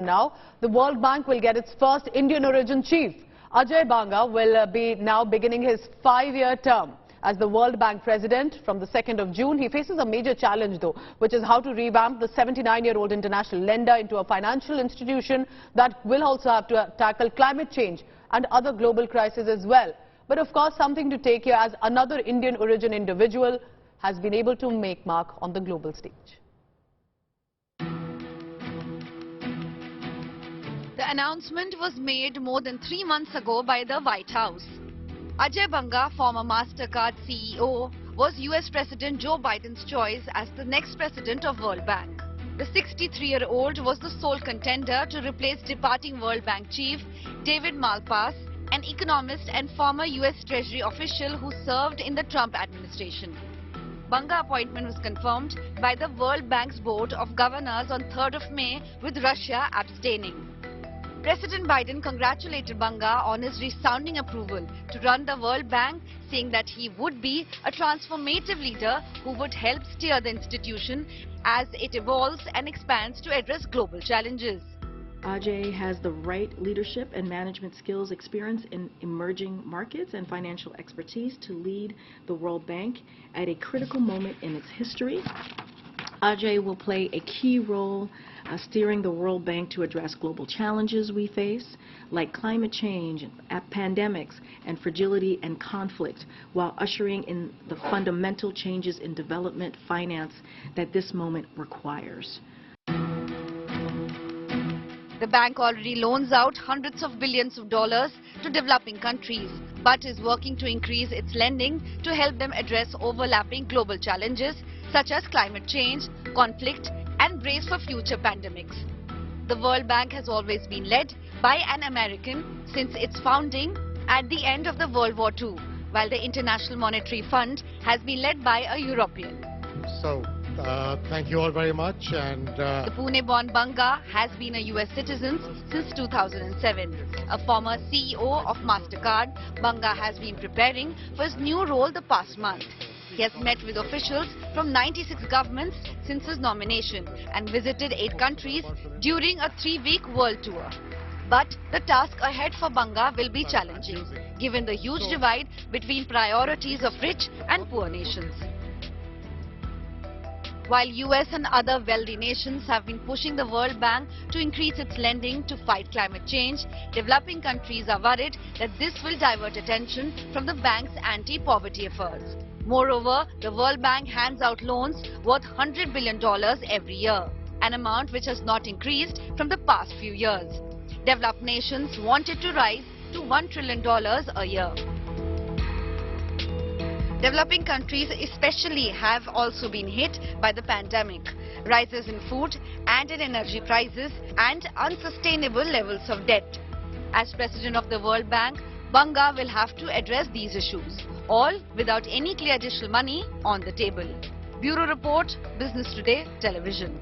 Now, the World Bank will get its first Indian origin chief. Ajay Banga will be now beginning his 5-year term as the World Bank president from the 2nd of June. He faces a major challenge though, which is how to revamp the 79-year-old international lender into a financial institution that will also have to tackle climate change and other global crises as well. But of course, something to take here as another Indian origin individual has been able to make mark on the global stage. The announcement was made more than 3 months ago by the White House. Ajay Banga, former Mastercard CEO, was US President Joe Biden's choice as the next president of World Bank. The 63-year-old was the sole contender to replace departing World Bank chief David Malpass, an economist and former US Treasury official who served in the Trump administration. Banga's appointment was confirmed by the World Bank's Board of Governors on 3rd of May, with Russia abstaining. President Biden congratulated Banga on his resounding approval to run the World Bank, saying that he would be a transformative leader who would help steer the institution as it evolves and expands to address global challenges. Ajay has the right leadership and management skills, experience in emerging markets, and financial expertise to lead the World Bank at a critical moment in its history. Ajay will play a key role steering the World Bank to address global challenges we face, like climate change, pandemics, and fragility and conflict, while ushering in the fundamental changes in development finance that this moment requires. The bank already loans out hundreds of billions of dollars to developing countries, but is working to increase its lending to help them address overlapping global challenges such as climate change, conflict, and brace for future pandemics. The World Bank has always been led by an American since its founding at the end of the World War II, while the International Monetary Fund has been led by a European. So, thank you all very much. And the Pune-born Banga has been a US citizen since 2007. A former CEO of Mastercard, Banga has been preparing for his new role the past month. He has met with officials from 96 governments since his nomination and visited 8 countries during a 3-week world tour. But the task ahead for Banga will be challenging, given the huge divide between priorities of rich and poor nations. While US and other wealthy nations have been pushing the World Bank to increase its lending to fight climate change, developing countries are worried that this will divert attention from the bank's anti-poverty efforts. Moreover, the World Bank hands out loans worth $100 billion every year, an amount which has not increased from the past few years. Developed nations want it to rise to $1 trillion a year. Developing countries especially have also been hit by the pandemic, rises in food and in energy prices, and unsustainable levels of debt. As president of the World Bank, Banga will have to address these issues, all without any clear additional money on the table. Bureau Report, Business Today Television.